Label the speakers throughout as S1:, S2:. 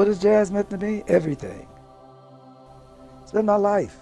S1: What has jazz meant to me? Everything. It's been my life.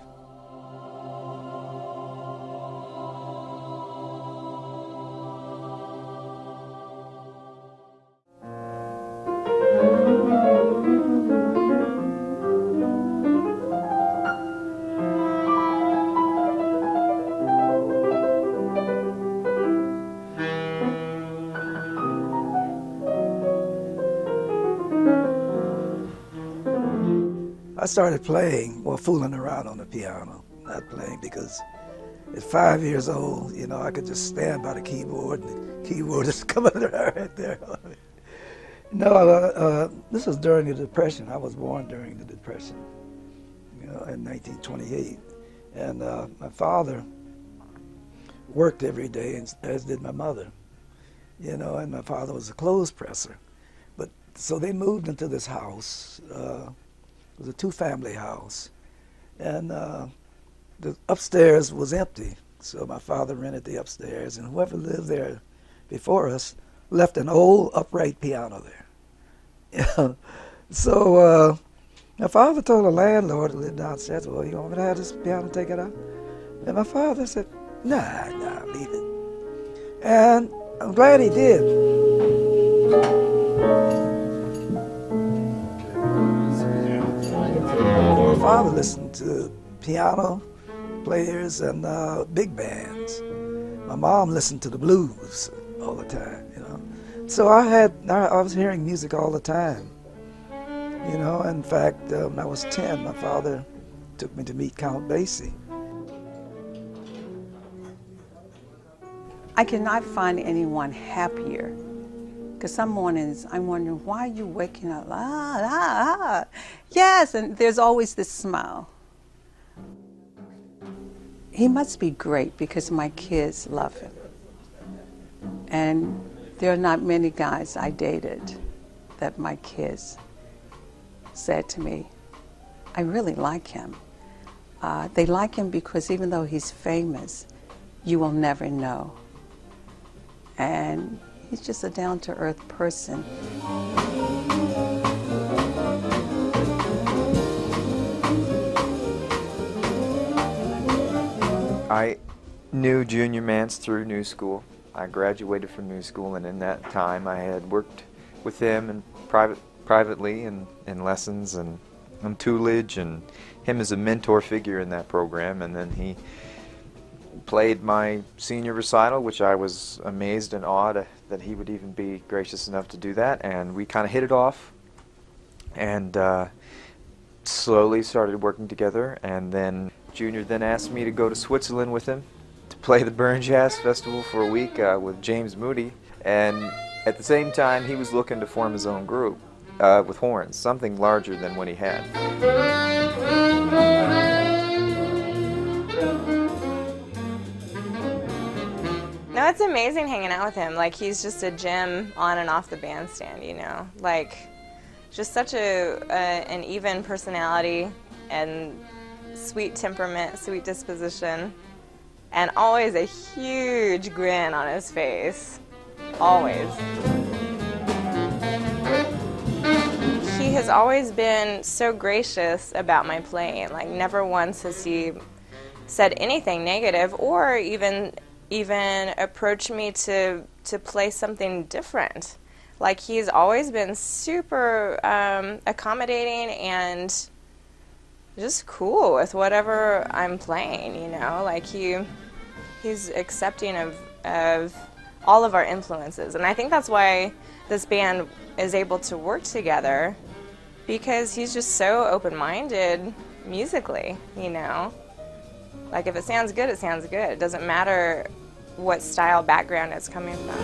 S1: I started playing, well, fooling around on the piano, not playing, because at 5 years old, you know, I could just stand by the keyboard and the keyboard is coming right there. No, this was during the Depression. I was born during the Depression, you know, in 1928. And my father worked every day, as did my mother, you know, and my father was a clothes presser. But so they moved into this house. It was a two-family house, and the upstairs was empty. So my father rented the upstairs, and whoever lived there before us left an old upright piano there. So my father told the landlord who lived downstairs, "Well, you want me to have this piano taken out?" And my father said, "Nah, leave it." And I'm glad he did. My father listened to piano players and big bands. My mom listened to the blues all the time, you know. So I was hearing music all the time, you know. In fact, when I was 10, my father took me to meet Count Basie.
S2: I cannot find anyone happier, because some mornings I'm wondering, why are you waking up? Yes, and there's always this smile. He must be great because my kids love him. And there are not many guys I dated that my kids said to me, "I really like him." They like him because even though he's famous, you will never know. And he's just a down-to-earth person.
S3: I knew Junior Mance through New School. I graduated from New School, and in that time I had worked with him in privately in lessons and on tutelage, and him as a mentor figure in that program. And then he played my senior recital, which I was amazed and awed that he would even be gracious enough to do that. And we kind of hit it off, and slowly started working together. And then Junior then asked me to go to Switzerland with him to play the Bern Jazz Festival for a week with James Moody. And at the same time, he was looking to form his own group with horns, something larger than what he had.
S4: No, it's amazing hanging out with him. Like, he's just a gem on and off the bandstand, you know. Like, just such an even personality and sweet temperament, sweet disposition, and always a huge grin on his face. Always. He has always been so gracious about my playing. Like, never once has he said anything negative, or even approached me to play something different. Like, he's always been super accommodating and just cool with whatever I'm playing, you know. Like, he's accepting of all of our influences, and I think that's why this band is able to work together, because he's just so open-minded musically, you know. Like, if it sounds good, it sounds good. It doesn't matter what style background it's coming from.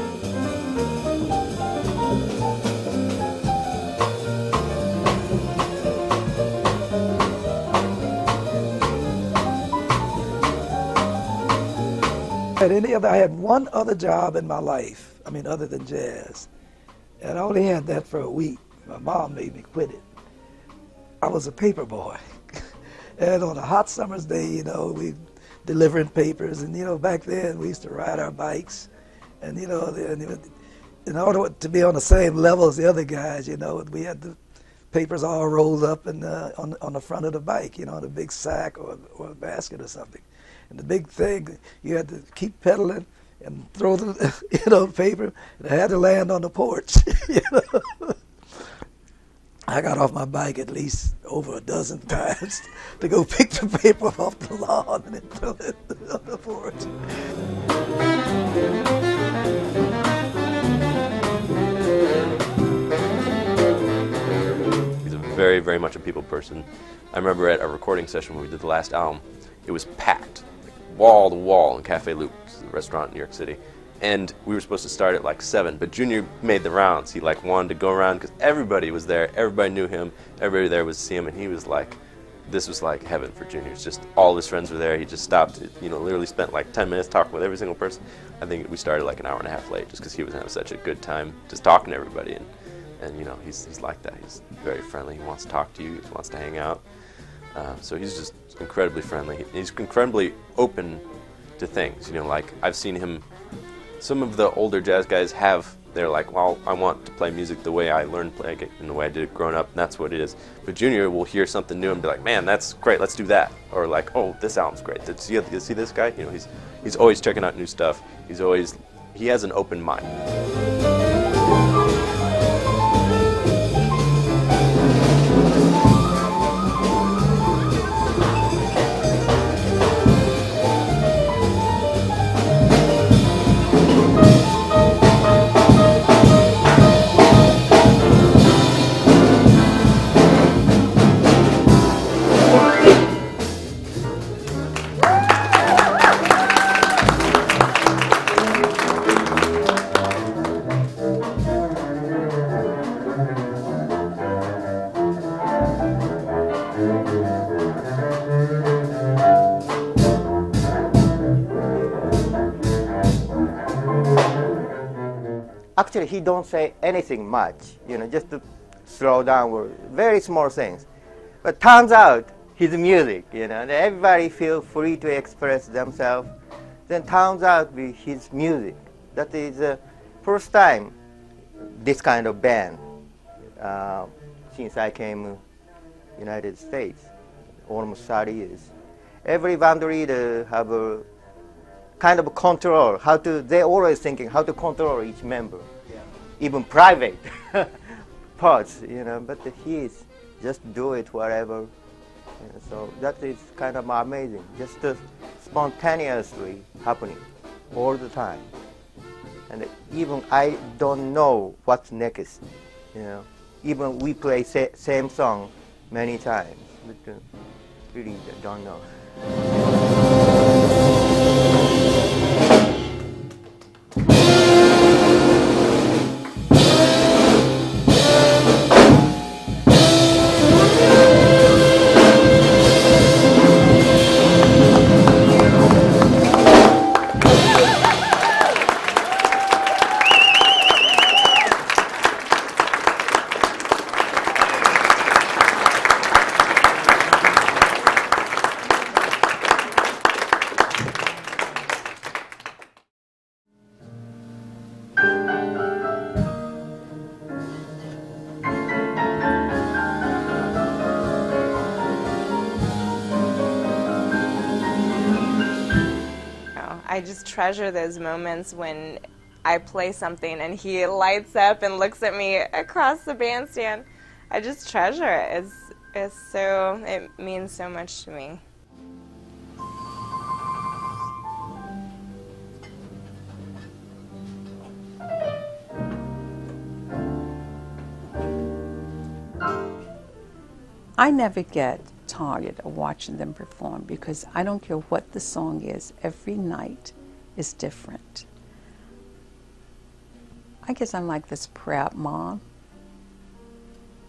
S1: I had one other job in my life, I mean, other than jazz, and I only had that for a week. My mom made me quit it. I was a paper boy, and on a hot summer's day, you know, we delivering papers, and you know, back then we used to ride our bikes, and you know, in order to be on the same level as the other guys, you know, we had to papers all rolled up in on the front of the bike, you know, in a big sack or a basket or something. And the big thing, you had to keep pedaling and throw the paper. And it had to land on the porch. You know? I got off my bike at least over a dozen times to go pick the paper off the lawn and then throw it on the porch.
S5: He's very, very much a people person. I remember at a recording session when we did the last album, it was packed, like wall to wall in Cafe Luke, the restaurant in New York City. And we were supposed to start at like 7, but Junior made the rounds. He like wanted to go around because everybody was there, everybody knew him, everybody there was to see him, and he was like, this was like heaven for Junior. It's just all his friends were there. He just stopped, literally spent like 10 minutes talking with every single person. I think we started like an hour and a half late just because he was having such a good time just talking to everybody. And he's like that. He's very friendly. He wants to talk to you. He wants to hang out. So he's just incredibly friendly. He's incredibly open to things. Like I've seen him. Some of the older jazz guys they're like, well, I want to play music the way I learned playing it and the way I did it growing up, and that's what it is. But Junior will hear something new and be like, man, that's great, let's do that. Or like, oh, this album's great. See this guy? He's always checking out new stuff. He has an open mind.
S6: Actually, he don't say anything much, just to slow down or very small things. But turns out his music, and everybody feel free to express themselves. Then turns out with his music. That is the first time this kind of band since I came United States, almost 30 years. Every band leader have a kind of control, they're always thinking how to control each member, even private parts, but he just do it whatever. So that is kind of amazing, just spontaneously happening all the time. And even I don't know what's next, even we play same song many times, but really don't know.
S4: I just treasure those moments when I play something and he lights up and looks at me across the bandstand. I just treasure it. It means so much to me.
S2: I never get tired of watching them perform because I don't care what the song is, every night is different. I guess I'm like this proud mom.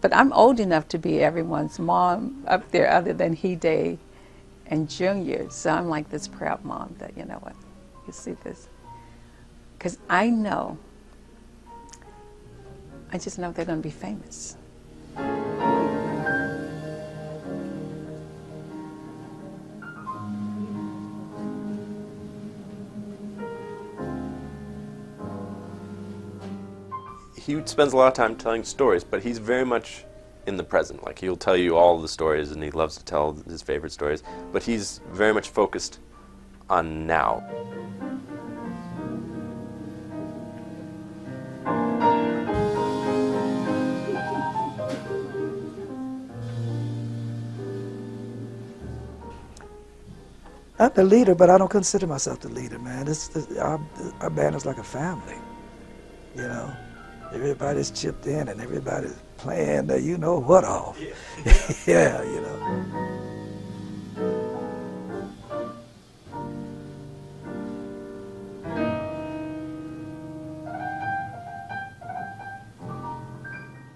S2: But I'm old enough to be everyone's mom up there other than Hide and Junior. So I'm like this proud mom that, you know what, you see this. Because I just know they're going to be famous.
S5: He spends a lot of time telling stories, but he's very much in the present. Like, he'll tell you all the stories, and he loves to tell his favorite stories, but he's very much focused on now.
S1: I'm the leader, but I don't consider myself the leader, man. Our band is like a family, you know. Everybody's chipped in and everybody's playing the you know what off. Yeah, you know.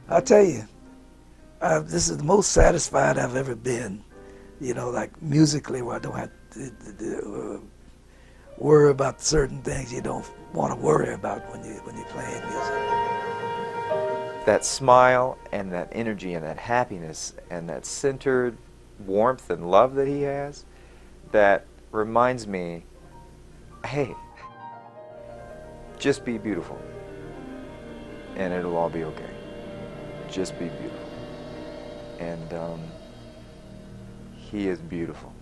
S1: I tell you, this is the most satisfied I've ever been, you know, like musically, where I don't have to worry about certain things you don't want to worry about when you're playing music.
S3: That smile and that energy and that happiness and that centered warmth and love that he has, that reminds me, hey, just be beautiful and it'll all be okay. Just be beautiful. And he is beautiful.